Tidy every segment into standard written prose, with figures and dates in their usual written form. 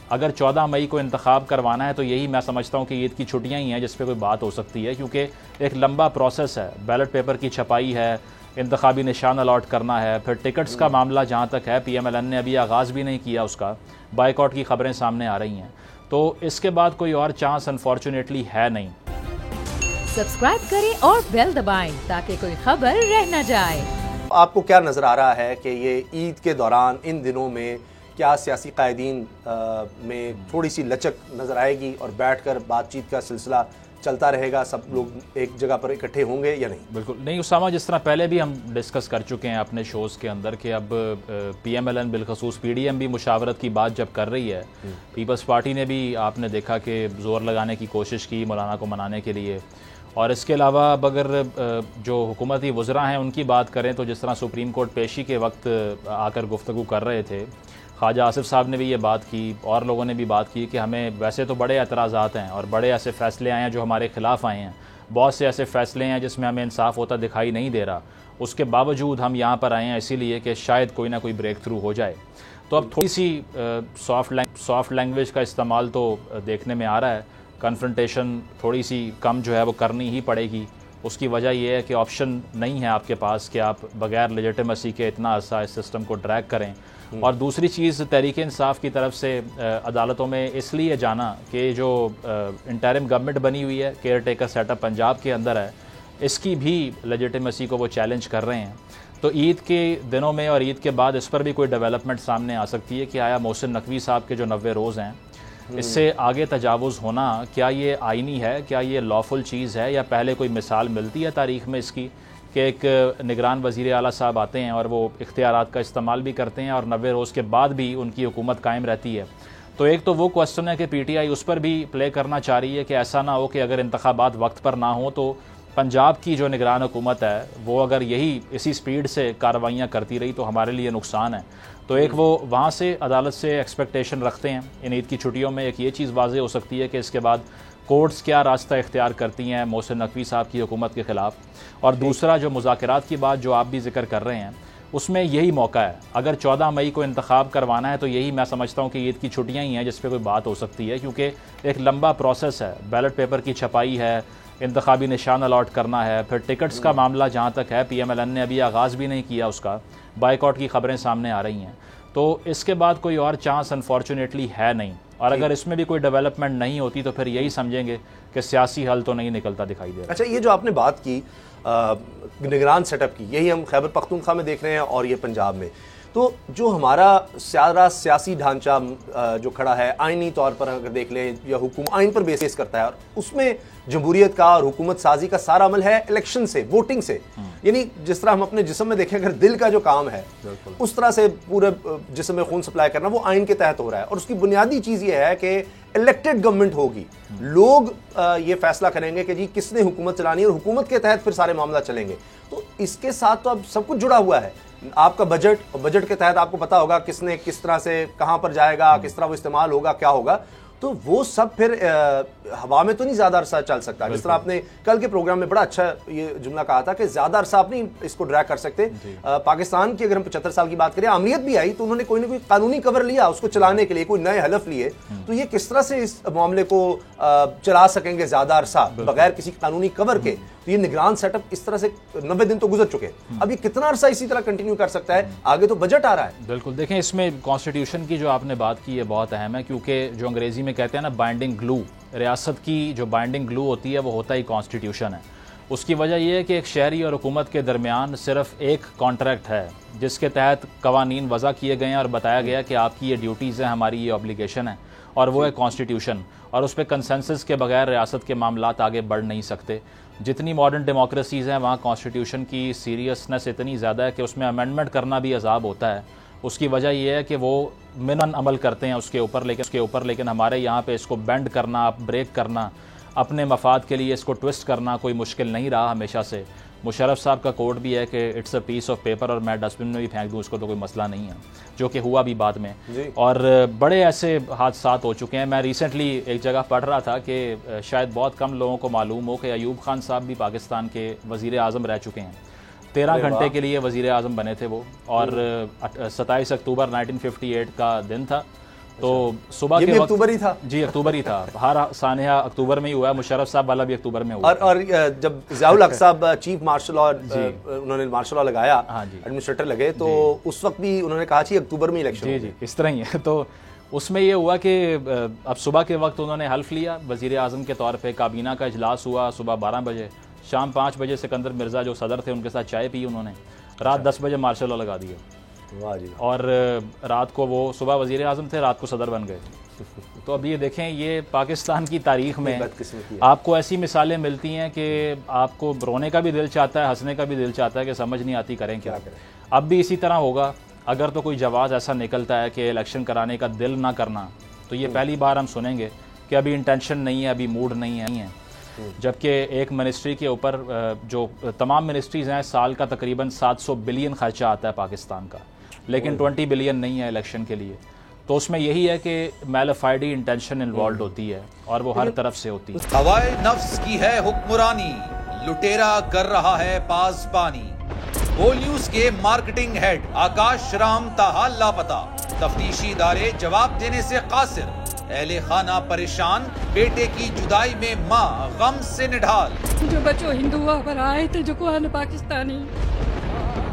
اگر 14 مئی کو انتخاب کروانا ہے تو یہی میں سمجھتا ہوں کہ عید کی چھٹیاں ہی ہیں جس پہ کوئی بات ہو سکتی ہے، کیونکہ ایک لمبا پروسیس ہے، بیلٹ پیپر کی چھپائی ہے، انتخابی نشان الاٹ کرنا ہے، پھر ٹکٹس کا معاملہ جہاں تک ہے پی ایم ایل این نے ابھی آغاز بھی نہیں کیا اس کا، بائیک آؤٹ کی خبریں سامنے آ رہی ہیں، تو اس کے بعد کوئی اور چانس انفارچونیٹلی ہے نہیں۔ سبسکرائب کریں اور بیل دبائیں تاکہ کوئی خبر رہ نہ جائے۔ آپ کو کیا نظر آ رہا ہے کہ یہ عید کے دوران ان دنوں میں کیا سیاسی قائدین میں تھوڑی سی لچک نظر آئے گی اور بیٹھ کر بات چیت کا سلسلہ چلتا رہے گا، سب لوگ ایک جگہ پر اکٹھے ہوں گے یا نہیں؟ بالکل نہیں اسامہ، جس طرح پہلے بھی ہم ڈسکس کر چکے ہیں اپنے شوز کے اندر کہ اب پی ایم ایل این بالخصوص پی ڈی ایم بھی مشاورت کی بات جب کر رہی ہے، پیپلز پارٹی نے بھی آپ نے دیکھا کہ زور لگانے کی کوشش کی مولانا کو منانے کے لیے، اور اس کے علاوہ اب اگر جو حکومتی وزراء ہیں ان کی بات کریں تو جس طرح سپریم کورٹ پیشی کے وقت آ کر گفتگو کر رہے تھے، خواجہ آصف صاحب نے بھی یہ بات کی اور لوگوں نے بھی بات کی کہ ہمیں ویسے تو بڑے اعتراضات ہیں اور بڑے ایسے فیصلے آئے ہیں جو ہمارے خلاف آئے ہیں، بہت سے ایسے فیصلے ہیں جس میں ہمیں انصاف ہوتا دکھائی نہیں دے رہا، اس کے باوجود ہم یہاں پر آئے ہیں اسی لیے کہ شاید کوئی نہ کوئی بریک تھرو ہو جائے۔ تو اب تھوڑی سی سافٹ لینگویج کا استعمال تو دیکھنے میں آ رہا ہے، کنفرنٹیشن تھوڑی سی کم جو ہے وہ کرنی ہی پڑے گی۔ اس کی وجہ یہ ہے کہ آپشن نہیں ہے آپ کے پاس کہ آپ بغیر لیجیٹیمیسی کے اتنا عرصہ اس سسٹم کو ڈریگ کریں، اور دوسری چیز تحریک انصاف کی طرف سے عدالتوں میں اس لیے جانا کہ جو انٹرم گورنمنٹ بنی ہوئی ہے، caretaker set up Punjab کے اندر ہے، اس کی بھی لیجیٹیمیسی کو وہ چیلنج کر رہے ہیں۔ تو عید کے دنوں میں اور عید کے بعد اس پر بھی کوئی ڈیولپمنٹ سامنے آ سکتی ہے کہ آیا محسن نقوی صاحب کے جو 90 روز ہیں اس سے آگے تجاوز ہونا کیا یہ آئینی ہے، کیا یہ لافل چیز ہے، یا پہلے کوئی مثال ملتی ہے تاریخ میں اس کی کہ ایک نگران وزیر اعلیٰ صاحب آتے ہیں اور وہ اختیارات کا استعمال بھی کرتے ہیں اور 90 روز کے بعد بھی ان کی حکومت قائم رہتی ہے۔ تو ایک تو وہ کوسچن ہے کہ پی ٹی آئی اس پر بھی پلے کرنا چاہ رہی ہے کہ ایسا نہ ہو کہ اگر انتخابات وقت پر نہ ہوں تو پنجاب کی جو نگران حکومت ہے وہ اگر یہی اسی سپیڈ سے کارروائیاں کرتی رہی تو ہمارے لیے نقصان ہے۔ تو ایک وہ وہاں سے عدالت سے ایکسپیکٹیشن رکھتے ہیں ان عید کی چھٹیوں میں، ایک یہ چیز واضح ہو سکتی ہے کہ اس کے بعد کورٹس کیا راستہ اختیار کرتی ہیں محسن نقوی صاحب کی حکومت کے خلاف، اور دوسرا جو مذاکرات کی بات جو آپ بھی ذکر کر رہے ہیں اس میں یہی موقع ہے، اگر 14 مئی کو انتخاب کروانا ہے تو یہی میں سمجھتا ہوں کہ عید کی چھٹیاں ہی ہیں جس پہ کوئی بات ہو سکتی ہے، کیونکہ ایک لمبا پروسیس ہے، بیلٹ پیپر کی چھپائی ہے، انتخابی نشان الاٹ کرنا ہے، پھر ٹکٹس کا معاملہ جہاں تک ہے پی ایم ایل این نے ابھی آغاز بھی نہیں کیا اس کا، بائیک آؤٹ کی خبریں سامنے آ رہی ہیں، تو اس کے بعد کوئی اور چانس انفارچونیٹلی ہے نہیں، اور اگر اس میں بھی کوئی ڈیولپمنٹ نہیں ہوتی تو پھر یہی سمجھیں گے کہ سیاسی حل تو نہیں نکلتا دکھائی دے رہا۔ اچھا، یہ جو آپ نے بات کی نگران سیٹ اپ کی، یہی ہم خیبر پختونخوا میں دیکھ رہے ہیں اور یہ پنجاب میں، تو جو ہمارا سارا سیاسی ڈھانچہ جو کھڑا ہے آئینی طور پر اگر دیکھ لیں یا حکومت آئین پر بیسس کرتا ہے، اور اس میں جمہوریت کا اور حکومت سازی کا سارا عمل ہے الیکشن سے، ووٹنگ سے، یعنی جس طرح ہم اپنے جسم میں دیکھیں اگر دل کا جو کام ہے اس طرح سے پورے جسم میں خون سپلائی کرنا وہ آئین کے تحت ہو رہا ہے، اور اس کی بنیادی چیز یہ ہے کہ الیکٹڈ گورنمنٹ ہوگی، لوگ یہ فیصلہ کریں گے کہ جی کس نے حکومت چلانی ہے اور حکومت کے تحت پھر سارے معاملات چلیں گے۔ تو اس کے ساتھ تو اب سب کچھ جڑا ہوا ہے، آپ کا بجٹ کے تحت آپ کو پتا ہوگا کس نے کس طرح سے کہاں پر جائے گا، کس طرح وہ استعمال ہوگا، کیا ہوگا، تو وہ سب پھر ہوا میں تو نہیں زیادہ عرصہ چل سکتا۔ جس طرح آپ نے کل کے پروگرام میں بڑا اچھا یہ جملہ کہا تھا کہ زیادہ عرصہ آپ نہیں اس کو ڈریگ کر سکتے۔ پاکستان کی اگر ہم 75 سال کی بات کریں، امریت بھی آئی تو انہوں نے کوئی نہ کوئی قانونی کور لیا اس کو چلانے کے لیے، کوئی نئے حلف لیے، تو یہ کس طرح سے اس معاملے کو چلا سکیں گے زیادہ عرصہ بغیر کسی قانونی کور کے؟ تو یہ نگران سیٹ اپ اس طرح سے 90 دن تو گزر چکے، اب یہ کتنا عرصہ اسی طرح کنٹینیو کر سکتا ہے؟ آگے تو بجٹ آ رہا ہے۔ بالکل، دیکھیں اس میں کانسٹیٹیوشن کی جو آپ نے بات کی ہے بہت اہم ہے، کیونکہ جو انگریزی میں کہتے ہیں نا بائنڈنگ گلو، ریاست کی جو بائنڈنگ گلو ہوتی ہے وہ ہوتا ہی کانسٹیٹیوشن ہے۔ اس کی وجہ یہ ہے کہ ایک شہری اور حکومت کے درمیان صرف ایک کانٹریکٹ ہے جس کے تحت قوانین وضع کیے گئے ہیں اور بتایا گیا کہ آپ کی یہ ڈیوٹیز ہیں، ہماری یہ obligation ہے، اور وہ ہے کانسٹیٹیوشن، اور اس پہ کنسنسس کے بغیر ریاست کے معاملات آگے بڑھ نہیں سکتے۔ جتنی ماڈرن ڈیموکریسیز ہیں وہاں کانسٹیٹیوشن کی سیریسنس اتنی زیادہ ہے کہ اس میں امینڈمنٹ کرنا بھی عذاب ہوتا ہے۔ اس کی وجہ یہ ہے کہ وہ منن عمل کرتے ہیں اس کے اوپر، لیکن ہمارے یہاں پہ اس کو بینڈ کرنا، بریک کرنا، اپنے مفاد کے لیے اس کو ٹوسٹ کرنا کوئی مشکل نہیں رہا ہمیشہ سے۔ مشرف صاحب کا کوٹ بھی ہے کہ it's a piece of paper, اور میں ڈسٹ بن میں بھی پھینک دوں اس کو تو کوئی مسئلہ نہیں ہے، جو کہ ہوا بھی بعد میں۔ اور بڑے ایسے حادثات ہو چکے ہیں۔ میں ریسنٹلی ایک جگہ پڑھ رہا تھا کہ شاید بہت کم لوگوں کو معلوم ہو کہ ایوب خان صاحب بھی پاکستان کے وزیر اعظم رہ چکے ہیں، 13 گھنٹے کے لیے وزیر اعظم بنے تھے وہ، اور 27 اکتوبر 1958 کا دن تھا، تو صبح یہ کے بھی وقت اکتوبر ہی تھا؟ جی اکتوبر ہی تھا، ہر سانحہ اکتوبر میں ہی ہوا ہے، مشرف صاحب والا بھی اکتوبر میں ہوا اور جب ضیاء الحق صاحب چیف مارشل لا انہوں نے مارشل لا لگایا، ایڈمنسٹریٹر لگے، تو اس وقت بھی انہوں نے کہا کہ اکتوبر میں الیکشن. جی اس طرح ہی ہے. تو اس میں یہ ہوا کہ اب صبح کے وقت انہوں نے حلف لیا وزیر اعظم کے طور پہ، کابینہ کا اجلاس ہوا صبح 12 بجے، شام 5 بجے سکندر مرزا جو صدر تھے ان کے ساتھ چائے پی انہوں نے، رات 10 بجے مارشل لا لگا دیا. واہ جی. اور رات کو وہ صبح وزیر اعظم تھے، رات کو صدر بن گئے. تو اب یہ دیکھیں، یہ پاکستان کی تاریخ میں آپ کو ایسی مثالیں ملتی ہیں کہ آپ کو رونے کا بھی دل چاہتا ہے، ہنسنے کا بھی دل چاہتا ہے کہ سمجھ نہیں آتی کریں کیا. اب بھی اسی طرح ہوگا. اگر تو کوئی جواز ایسا نکلتا ہے کہ الیکشن کرانے کا دل نہ کرنا، تو یہ پہلی بار ہم سنیں گے کہ ابھی انٹینشن نہیں ہے، ابھی موڈ نہیں ہے. جبکہ ایک منسٹری کے اوپر جو تمام منسٹریز ہیں سال کا تقریباً 700 بلین خرچہ آتا ہے پاکستان کا، لیکن 20 بلین نہیں ہے الیکشن کے لیے. تو اس میں یہی ہے کہ میلفائڈی انٹینشن انوالوڈ ہوتی ہے اور وہ ہر طرف سے ہوتی ہے. ہوائے نفس کی ہے حکمرانی، لٹیرا کر رہا ہے پاسبانی. بول نیوز کے مارکیٹنگ ہیڈ آکاش رام تاحال لاپتہ، تفتیشی ادارے جواب دینے سے قاصر. اہل خانہ پریشان، بیٹے کی جدائی میں ماں غم سے نڈھال. جو بچو ہندو پر آئے تھے جو کو پاکستانی،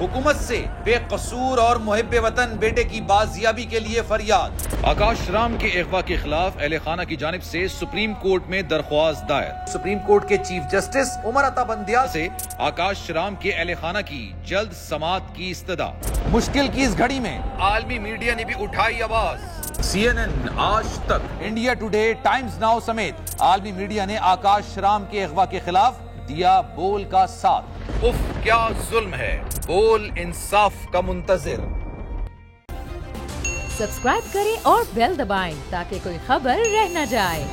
حکومت سے بے قصور اور محب وطن بیٹے کی بازیابی کے لیے فریاد. آکاش رام کے اغوا کے خلاف اہل خانہ کی جانب سے سپریم کورٹ میں درخواست دائر. سپریم کورٹ کے چیف جسٹس عمر عطا بندیا سے آکاش رام کے اہل خانہ کی جلد سماعت کی استدعا. مشکل کی اس گھڑی میں عالمی میڈیا نے بھی اٹھائی آواز. CNN، آج تک، انڈیا ٹوڈے، ٹائمز ناؤ سمیت عالمی میڈیا نے آکاش رام کے اغوا کے خلاف دیا بول کا ساتھ. اف کیا ظلم ہے، بول انصاف کا منتظر. سبسکرائب کریں اور بیل دبائیں تاکہ کوئی خبر رہ نہ جائے.